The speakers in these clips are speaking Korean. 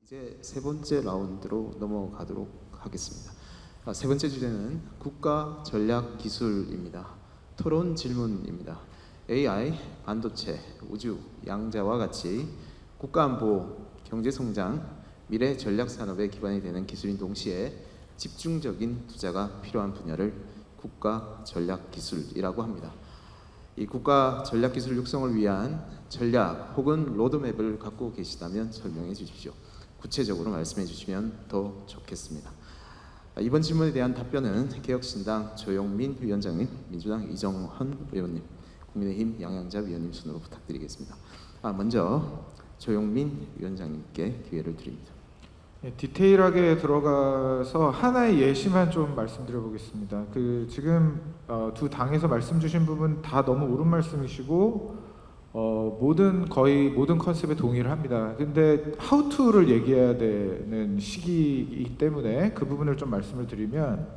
이제 세 번째 라운드로 넘어가도록 하겠습니다. 세 번째 주제는 국가 전략 기술입니다. 토론 질문입니다. AI, 반도체, 우주, 양자와 같이 국가 안보, 경제 성장, 미래 전략 산업의 기반이 되는 기술인 동시에 집중적인 투자가 필요한 분야를 국가 전략 기술이라고 합니다. 이 국가 전략 기술 육성을 위한 전략 혹은 로드맵을 갖고 계시다면 설명해 주십시오. 구체적으로 말씀해 주시면 더 좋겠습니다. 이번 질문에 대한 답변은 개혁신당 조용민 위원장님, 민주당 이정헌 의원님, 국민의힘 양양자 위원님 순으로 부탁드리겠습니다. 먼저 조용민 위원장님께 기회를 드립니다. 디테일하게 들어가서 하나의 예시만 좀 말씀드려 보겠습니다. 지금 두 당에서 말씀 주신 부분 다 너무 옳은 말씀이시고 거의 모든 컨셉에 동의를 합니다. 근데 how to를 얘기해야 되는 시기이기 때문에 그 부분을 좀 말씀을 드리면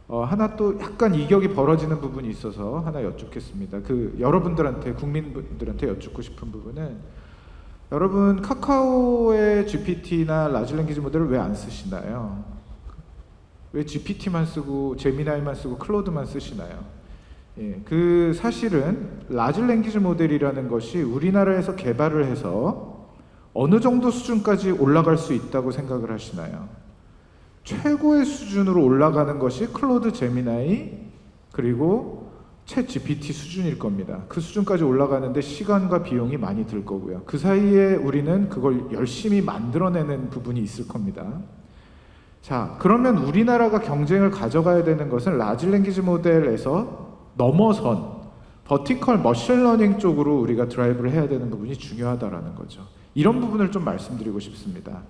하나 또 약간 이격이 벌어지는 부분이 있어서 하나 여쭙겠습니다. 여러분들한테, 국민분들한테 여쭙고 싶은 부분은, 여러분 카카오의 GPT나 라지 랭귀지 모델을 왜 안 쓰시나요? 왜 GPT만 쓰고 제미나이만 쓰고 클로드만 쓰시나요? 사실은 라지 랭귀지 모델이라는 것이 우리나라에서 개발을 해서 어느 정도 수준까지 올라갈 수 있다고 생각을 하시나요? 최고의 수준으로 올라가는 것이 클로드, 제미나이, 그리고 챗 GPT 수준일 겁니다. 그 수준까지 올라가는데 시간과 비용이 많이 들 거고요. 그 사이에 우리는 그걸 열심히 만들어내는 부분이 있을 겁니다. 자, 그러면 우리나라가 경쟁을 가져가야 되는 것은 라지 랭귀지 모델에서 넘어선 버티컬 머신러닝 쪽으로 우리가 드라이브를 해야 되는 부분이 중요하다라는 거죠. 이런 부분을 좀 말씀드리고 싶습니다.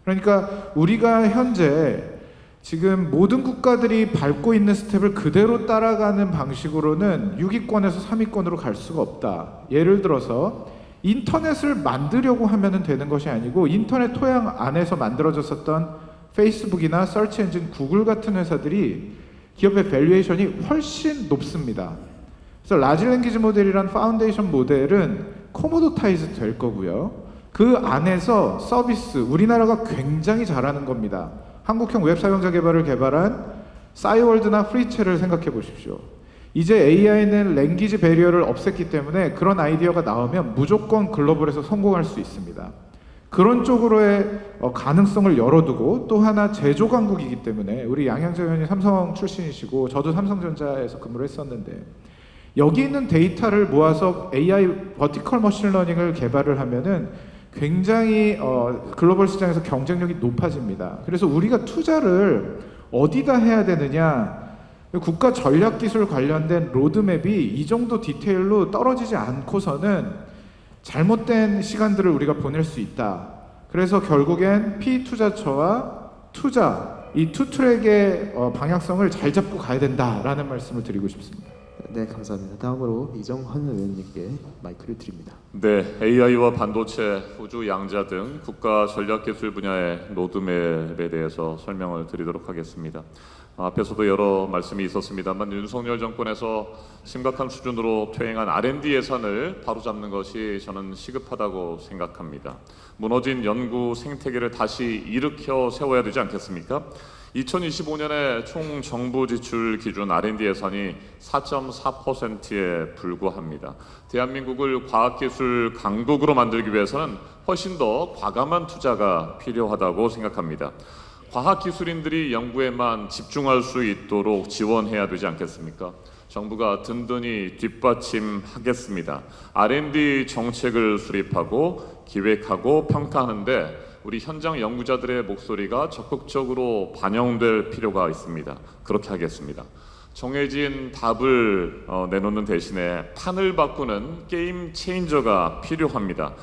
그러니까 우리가 현재 지금 모든 국가들이 밟고 있는 스텝을 그대로 따라가는 방식으로는 6위권에서 3위권으로 갈 수가 없다. 예를 들어서 인터넷을 만들려고 하면 되는 것이 아니고, 인터넷 토양 안에서 만들어졌었던 페이스북이나 서치 엔진 구글 같은 회사들이 기업의 밸류에이션이 훨씬 높습니다. 그래서 라지 랭귀지 모델이란 파운데이션 모델은 코모도타이즈 될 거고요. 그 안에서 서비스, 우리나라가 굉장히 잘하는 겁니다. 한국형 웹 사용자 개발을 개발한 싸이월드나 프리첼을 생각해 보십시오. 이제 AI는 랭귀지 배리어를 없앴기 때문에 그런 아이디어가 나오면 무조건 글로벌에서 성공할 수 있습니다. 그런 쪽으로의 가능성을 열어두고, 또 하나 제조 강국이기 때문에, 우리 양양자 의원이 삼성 출신이시고 저도 삼성전자에서 근무를 했었는데, 여기 있는 데이터를 모아서 AI 버티컬 머신러닝을 개발을 하면은 굉장히 글로벌 시장에서 경쟁력이 높아집니다. 그래서 우리가 투자를 어디다 해야 되느냐, 국가 전략기술 관련된 로드맵이 이 정도 디테일로 떨어지지 않고서는 잘못된 시간들을 우리가 보낼 수 있다. 그래서 결국엔 피투자처와 투자, 이 투 트랙의 방향성을 잘 잡고 가야 된다라는 말씀을 드리고 싶습니다. 네, 감사합니다. 다음으로 이정헌 의원님께 마이크를 드립니다. 네, AI와 반도체, 우주, 양자 등 국가 전략기술 분야의 로드맵에 대해서 설명을 드리도록 하겠습니다. 앞에서도 여러 말씀이 있었습니다만, 윤석열 정권에서 심각한 수준으로 퇴행한 R&D 예산을 바로잡는 것이 저는 시급하다고 생각합니다. 무너진 연구 생태계를 다시 일으켜 세워야 되지 않겠습니까? 2025년에 총 정부 지출 기준 R&D 예산이 4.4%에 불과합니다. 대한민국을 과학기술 강국으로 만들기 위해서는 훨씬 더 과감한 투자가 필요하다고 생각합니다. 과학기술인들이 연구에만 집중할 수 있도록 지원해야 되지 않겠습니까? 정부가 든든히 뒷받침하겠습니다. R&D 정책을 수립하고 기획하고 평가하는데 우리 현장 연구자들의 목소리가 적극적으로 반영될 필요가 있습니다. 그렇게 하겠습니다. 정해진 답을 내놓는 대신에 판을 바꾸는 게임 체인저가 필요합니다.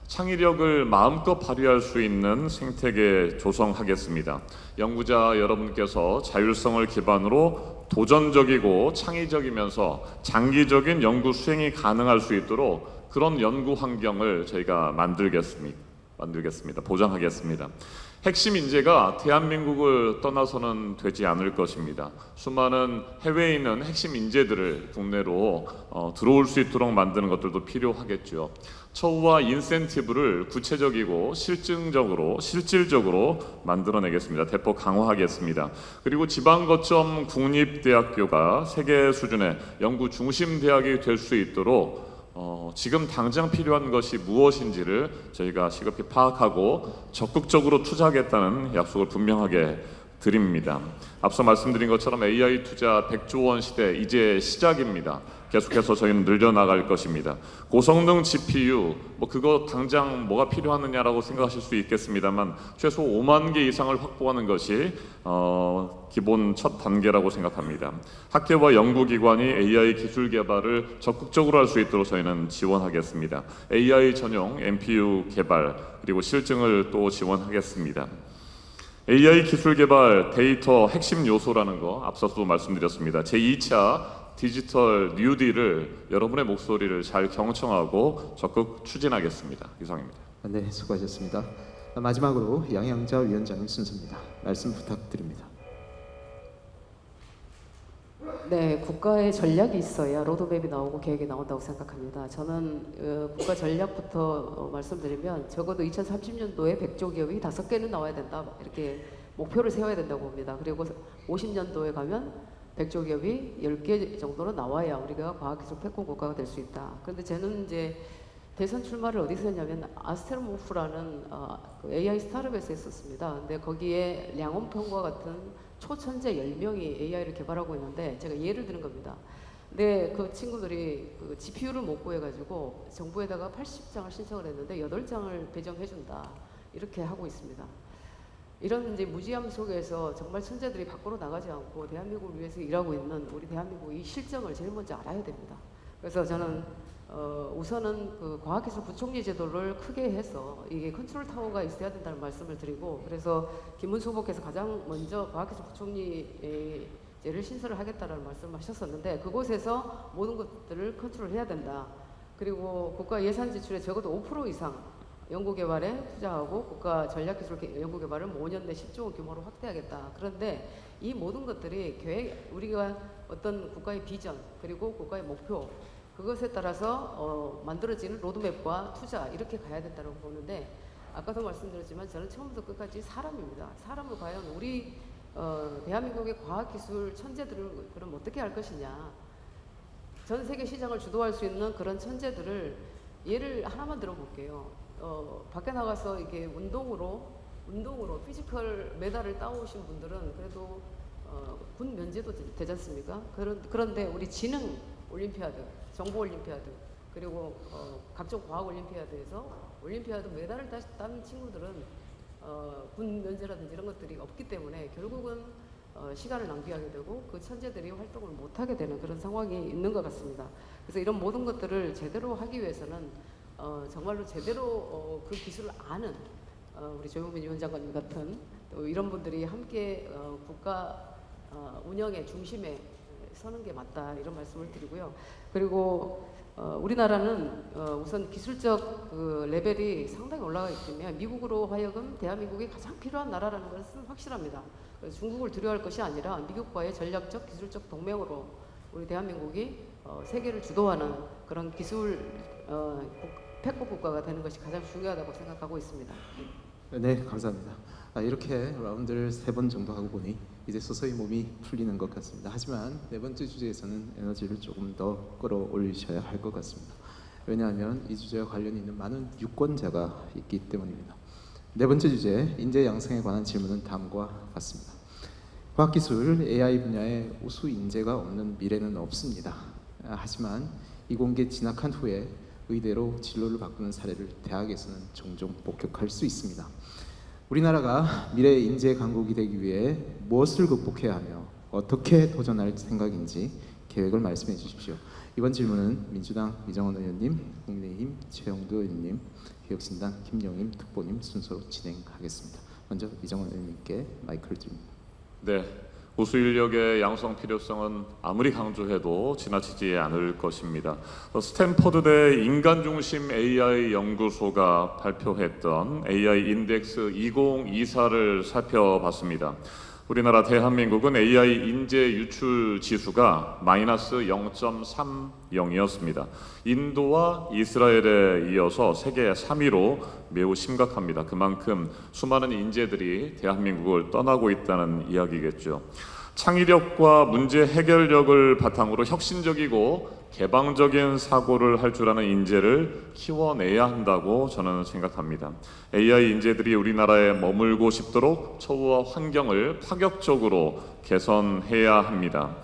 창의력을 마음껏 발휘할 수 있는 생태계 조성하겠습니다. 연구자 여러분께서 자율성을 기반으로 도전적이고 창의적이면서 장기적인 연구 수행이 가능할 수 있도록 그런 연구 환경을 저희가 만들겠습니다. 보장하겠습니다. 핵심 인재가 대한민국을 떠나서는 되지 않을 것입니다. 수많은 해외에 있는 핵심 인재들을 국내로 들어올 수 있도록 만드는 것들도 필요하겠죠. 처우와 인센티브를 구체적이고 실질적으로 만들어내겠습니다. 대폭 강화하겠습니다. 그리고 지방 거점 국립대학교가 세계 수준의 연구 중심 대학이 될 수 있도록 지금 당장 필요한 것이 무엇인지를 저희가 시급히 파악하고 적극적으로 투자하겠다는 약속을 분명하게 드립니다. 앞서 말씀드린 것처럼 AI 투자 100조 원 시대 이제 시작입니다. 계속해서 저희는 늘려나갈 것입니다. 고성능 GPU 그거 당장 뭐가 필요하느냐라고 생각하실 수 있겠습니다만 최소 5만 개 이상을 확보하는 것이 기본 첫 단계라고 생각합니다. 학계와 연구기관이 AI 기술 개발을 적극적으로 할 수 있도록 저희는 지원하겠습니다. AI 전용 NPU 개발 그리고 실증을 또 지원하겠습니다. AI 기술 개발 데이터 핵심 요소라는 거 앞서도 말씀드렸습니다. 제2차 디지털 뉴딜을 여러분의 목소리를 잘 경청하고 적극 추진하겠습니다. 이상입니다. 네, 수고하셨습니다. 마지막으로 양양자 위원장님 순서입니다. 말씀 부탁드립니다. 네, 국가의 전략이 있어야 로드맵이 나오고 계획이 나온다고 생각합니다. 저는 국가 전략부터 말씀드리면 적어도 2030년도에 100조 기업이 5개는 나와야 된다. 이렇게 목표를 세워야 된다고 봅니다. 그리고 50년도에 가면 100조 기업이 10개 정도로 나와야 우리가 과학기술 패권 국가가 될 수 있다. 그런데 저는 이제 대선 출마를 어디서 했냐면 아스테르모프라는 그 AI 스타트업에서 했었습니다. 근데 거기에 량원평과 같은 초천재 10명이 AI를 개발하고 있는데 제가 예를 드는 겁니다. 근데 그 친구들이 그 GPU를 못 구해가지고 정부에다가 80장을 신청을 했는데 8장을 배정해준다. 이렇게 하고 있습니다. 이런 이제 무지함 속에서 정말 천재들이 밖으로 나가지 않고 대한민국을 위해서 일하고 있는 우리 대한민국의 이 실정을 제일 먼저 알아야 됩니다. 그래서 저는 우선은 그 과학기술 부총리 제도를 크게 해서 이게 컨트롤 타워가 있어야 된다는 말씀을 드리고, 그래서 김문수 후보께서 가장 먼저 과학기술 부총리제를 신설을 하겠다라는 말씀을 하셨었는데 그곳에서 모든 것들을 컨트롤해야 된다. 그리고 국가 예산 지출의 적어도 5% 이상 연구개발에 투자하고 국가 전략기술 연구개발을 5년 내 10조 원 규모로 확대하겠다. 그런데 이 모든 것들이 우리가 어떤 국가의 비전 그리고 국가의 목표 그것에 따라서 만들어지는 로드맵과 투자 이렇게 가야 된다고 보는데, 아까도 말씀드렸지만 저는 처음부터 끝까지 사람입니다. 사람을 과연 우리 대한민국의 과학기술 천재들을 그럼 어떻게 할 것이냐, 전 세계 시장을 주도할 수 있는 그런 천재들을 예를 하나만 들어볼게요. 밖에 나가서 이게 운동으로 피지컬 메달을 따오신 분들은 그래도 군 면제도 되지 않습니까? 그런데 우리 지능 올림피아드, 정보 올림피아드, 그리고 각종 과학 올림피아드에서 올림피아드 메달을 딴 친구들은 군 면제라든지 이런 것들이 없기 때문에 결국은 시간을 낭비하게 되고 그 천재들이 활동을 못하게 되는 그런 상황이 있는 것 같습니다. 그래서 이런 모든 것들을 제대로 하기 위해서는 정말로 제대로 그 기술을 아는 우리 조용민 위원장님 같은 또 이런 분들이 함께 국가 운영의 중심에 서는 게 맞다, 이런 말씀을 드리고요. 그리고 우리나라는 우선 기술적 그 레벨이 상당히 올라가 있기 때문에 미국으로 하여금 대한민국이 가장 필요한 나라라는 것은 확실합니다. 그래서 중국을 두려워할 것이 아니라 미국과의 전략적 기술적 동맹으로 우리 대한민국이 세계를 주도하는 그런 기술 패권 국가가 되는 것이 가장 중요하다고 생각하고 있습니다. 네, 감사합니다. 이렇게 라운드를 3번 정도 하고 보니 이제 서서히 몸이 풀리는 것 같습니다. 하지만 4번째 주제에서는 에너지를 조금 더 끌어올리셔야 할 것 같습니다. 왜냐하면 이 주제와 관련이 있는 많은 유권자가 있기 때문입니다. 4번째 주제, 인재 양성에 관한 질문은 다음과 같습니다. 과학기술, AI 분야에 우수 인재가 없는 미래는 없습니다. 하지만 이공계 진학한 후에 의대로 진로를 바꾸는 사례를 대학에서는 종종 목격할 수 있습니다. 우리나라가 미래의 인재 강국이 되기 위해 무엇을 극복해야 하며 어떻게 도전할 생각인지 계획을 말씀해 주십시오. 이번 질문은 민주당 이정원 의원님, 국민의힘 최영두 의원님, 개혁신당 김영임 특보님 순서로 진행하겠습니다. 먼저 이정원 의원님께 마이크를 드립니다. 네, 우수 인력의 양성 필요성은 아무리 강조해도 지나치지 않을 것입니다. 스탠퍼드대 인간중심 AI 연구소가 발표했던 AI 인덱스 2024를 살펴봤습니다. 우리나라 대한민국은 AI 인재 유출 지수가 마이너스 0.30이었습니다. 인도와 이스라엘에 이어서 세계 3위로 매우 심각합니다. 그만큼 수많은 인재들이 대한민국을 떠나고 있다는 이야기겠죠. 창의력과 문제 해결력을 바탕으로 혁신적이고 개방적인 사고를 할 줄 아는 인재를 키워내야 한다고 저는 생각합니다. AI 인재들이 우리나라에 머물고 싶도록 처우와 환경을 파격적으로 개선해야 합니다.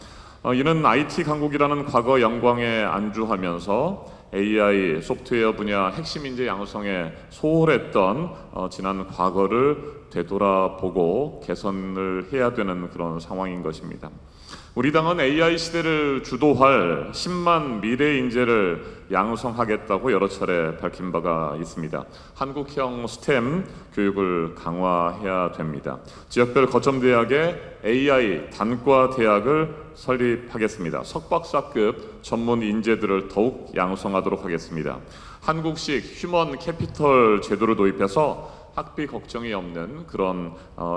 이는 IT 강국이라는 과거 영광에 안주하면서 AI 소프트웨어 분야 핵심 인재 양성에 소홀했던 지난 과거를 되돌아보고 개선을 해야 되는 그런 상황인 것입니다. 우리 당은 AI 시대를 주도할 10만 미래 인재를 양성하겠다고 여러 차례 밝힌 바가 있습니다. 한국형 스템 교육을 강화해야 됩니다. 지역별 거점 대학에 AI 단과 대학을 설립하겠습니다. 석박사급 전문 인재들을 더욱 양성하도록 하겠습니다. 한국식 휴먼 캐피털 제도를 도입해서 학비 걱정이 없는 그런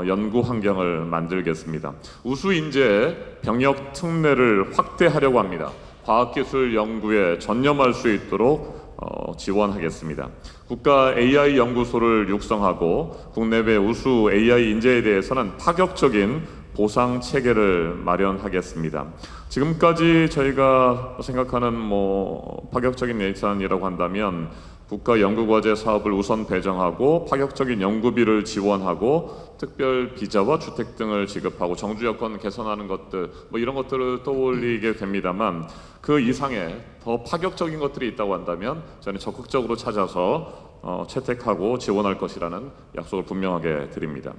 연구 환경을 만들겠습니다. 우수 인재 병역 특례를 확대하려고 합니다. 과학기술 연구에 전념할 수 있도록 지원하겠습니다. 국가 AI 연구소를 육성하고 국내외 우수 AI 인재에 대해서는 파격적인 보상 체계를 마련하겠습니다. 지금까지 저희가 생각하는 파격적인 예산이라고 한다면 국가 연구과제 사업을 우선 배정하고 파격적인 연구비를 지원하고 특별 비자와 주택 등을 지급하고 정주 여건 개선하는 것들 이런 것들을 떠올리게 됩니다만 그 이상의 더 파격적인 것들이 있다고 한다면 저는 적극적으로 찾아서 채택하고 지원할 것이라는 약속을 분명하게 드립니다.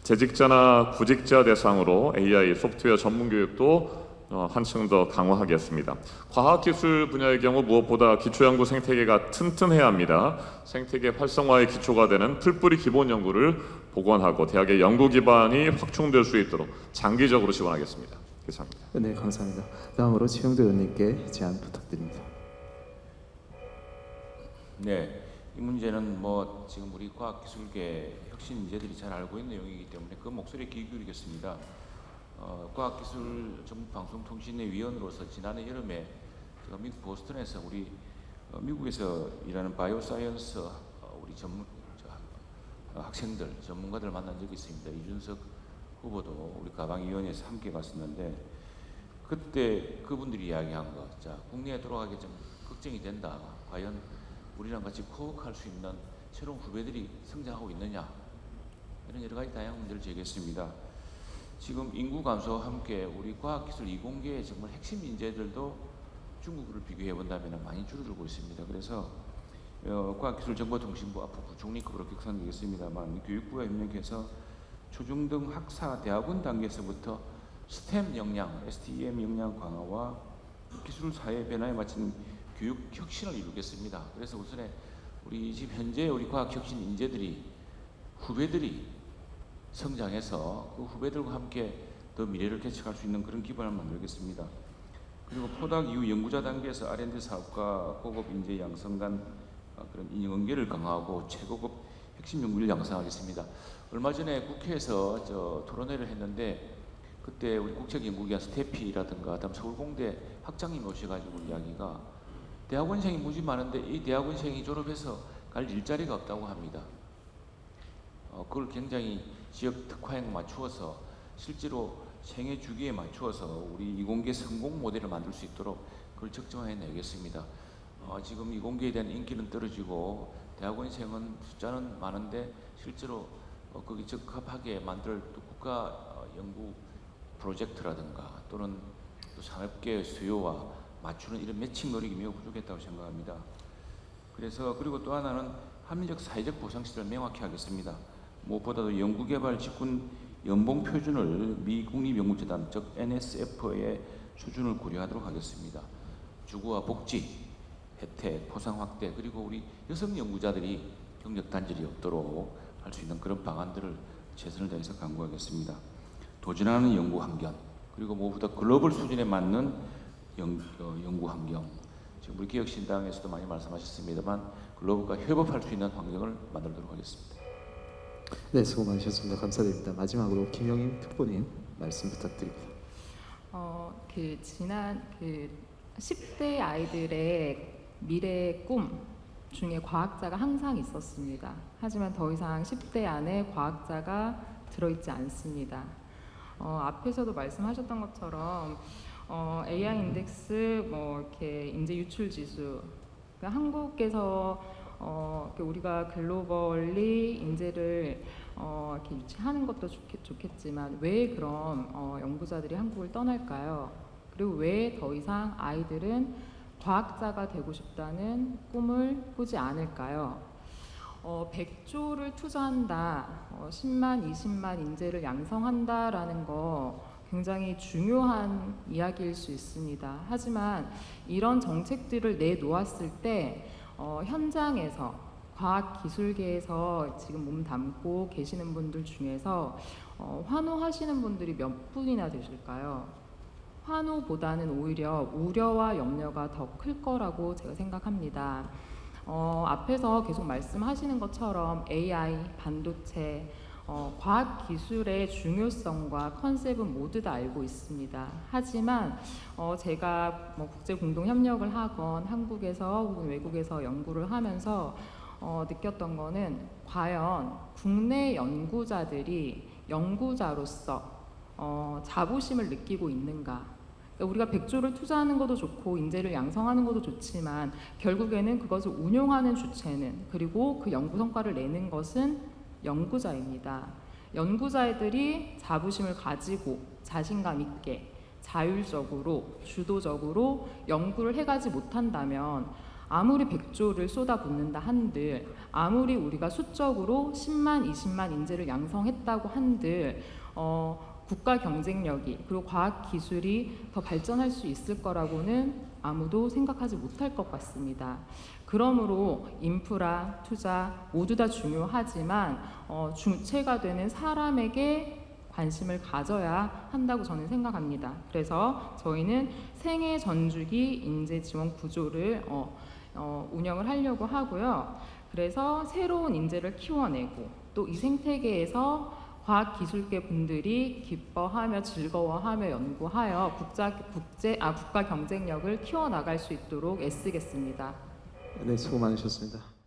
재직자나 구직자 대상으로 AI 소프트웨어 전문 교육도 한층 더 강화하겠습니다. 과학기술 분야의 경우 무엇보다 기초연구 생태계가 튼튼해야 합니다. 생태계 활성화의 기초가 되는 풀뿌리 기본 연구를 복원하고 대학의 연구 기반이 확충될 수 있도록 장기적으로 지원하겠습니다. 이상입니다. 네, 감사합니다. 다음으로 최영도 의원님께 제안 부탁드립니다. 네, 이 문제는 지금 우리 과학기술계 혁신 인재들이 잘 알고 있는 내용이기 때문에 그 목소리에 귀 기울이겠습니다. 과학기술정보방송통신의 위원으로서 지난해 여름에 제가 미국 보스턴에서 우리 미국에서 일하는 바이오사이언스 우리 학생들 전문가들 만난 적이 있습니다. 이준석 후보도 우리 가방위원회에서 함께 갔었는데 그때 그분들이 이야기한 거, 국내에 돌아가기 좀 걱정이 된다. 과연 우리랑 같이 코어할 수 있는 새로운 후배들이 성장하고 있느냐, 이런 여러 가지 다양한 문제를 제기했습니다. 지금 인구 감소와 함께 우리 과학기술 이공계의 정말 핵심 인재들도 중국을 비교해 본다면 많이 줄어들고 있습니다. 그래서 과학기술정보통신부 앞으로 중립급으로 격상되겠습니다만 교육부가 협력해서 초중등 학사 대학원 단계에서부터 스템 역량, STEM 역량 강화와 기술 사회 변화에 맞춘 교육 혁신을 이루겠습니다. 그래서 우선에 우리 지금 현재 우리 과학 혁신 인재들이 후배들이 성장해서 그 후배들과 함께 더 미래를 개척할 수 있는 그런 기반을 만들겠습니다. 그리고 포닥 이후 연구자 단계에서 R&D 사업과 고급 인재 양성 간 그런 인연계를 강화하고 최고급 핵심 연구를 양성하겠습니다. 얼마 전에 국회에서 토론회를 했는데 그때 우리 국책연구기관 스태피라든가 다음 서울공대 학장님 오셔가지고 이야기가 대학원생이 무지 많은데 이 대학원생이 졸업해서 갈 일자리가 없다고 합니다. 그걸 굉장히 지역 특화에 맞추어서 실제로 생애 주기에 맞추어서 우리 이공계 성공 모델을 만들 수 있도록 그걸 적정해내겠습니다. 지금 이공계에 대한 인기는 떨어지고 대학원생은 숫자는 많은데 실제로 거기 적합하게 만들 또 국가 연구 프로젝트라든가 또는 또 산업계 수요와 맞추는 이런 매칭 노력이 매우 부족했다고 생각합니다. 그래서 그리고 또 하나는 합리적 사회적 보상 시대를 명확히 하겠습니다. 무엇보다도 연구개발 직군 연봉 표준을 미 국립연구재단 즉 NSF의 수준을 고려하도록 하겠습니다. 주거와 복지, 혜택, 보상 확대 그리고 우리 여성 연구자들이 경력 단절이 없도록 할 수 있는 그런 방안들을 최선을 다해서 강구하겠습니다. 도전하는 연구 환경 그리고 무엇보다 글로벌 수준에 맞는 연구 환경 지금 우리 개혁신당에서도 많이 말씀하셨습니다만 글로벌과 협업할 수 있는 환경을 만들도록 하겠습니다. 네, 수고 많으셨습니다. 감사드립니다. 마지막으로 김영임 특보님 말씀 부탁드립니다. 지난 10대 아이들의 미래 꿈 중에 과학자가 항상 있었습니다. 하지만 더 이상 10대 안에 과학자가 들어있지 않습니다. 앞에서도 말씀하셨던 것처럼 AI 인덱스, 이렇게 인재 유출 지수, 그러니까 한국에서 우리가 글로벌리 인재를 이렇게 유치하는 것도 좋겠지만 왜 그럼 연구자들이 한국을 떠날까요? 그리고 왜 더 이상 아이들은 과학자가 되고 싶다는 꿈을 꾸지 않을까요? 100조를 투자한다, 10만, 20만 인재를 양성한다라는 거 굉장히 중요한 이야기일 수 있습니다. 하지만 이런 정책들을 내놓았을 때 현장에서 과학기술계에서 지금 몸 담고 계시는 분들 중에서 환호하시는 분들이 몇 분이나 되실까요? 환호보다는 오히려 우려와 염려가 더 클 거라고 제가 생각합니다. 앞에서 계속 말씀하시는 것처럼 AI, 반도체, 과학기술의 중요성과 컨셉은 모두 다 알고 있습니다. 하지만 제가 국제공동협력을 하건 한국에서 혹은 외국에서 연구를 하면서 느꼈던 거는 과연 국내 연구자들이 연구자로서 자부심을 느끼고 있는가. 우리가 100조를 투자하는 것도 좋고 인재를 양성하는 것도 좋지만 결국에는 그것을 운용하는 주체는, 그리고 그 연구 성과를 내는 것은 연구자입니다. 연구자들이 자부심을 가지고 자신감 있게 자율적으로 주도적으로 연구를 해가지 못한다면 아무리 100조를 쏟아붓는다 한들, 아무리 우리가 수적으로 10만, 20만 인재를 양성했다고 한들 국가 경쟁력이, 그리고 과학 기술이 더 발전할 수 있을 거라고는 아무도 생각하지 못할 것 같습니다. 그러므로 인프라, 투자 모두 다 중요하지만 주체가 되는 사람에게 관심을 가져야 한다고 저는 생각합니다. 그래서 저희는 생애 전주기 인재 지원 구조를 운영을 하려고 하고요. 그래서 새로운 인재를 키워내고 또 이 생태계에서 과학기술계 분들이 기뻐하며 즐거워하며 연구하여 국가 경쟁력을 키워나갈 수 있도록 애쓰겠습니다. 네, 수고 많으셨습니다.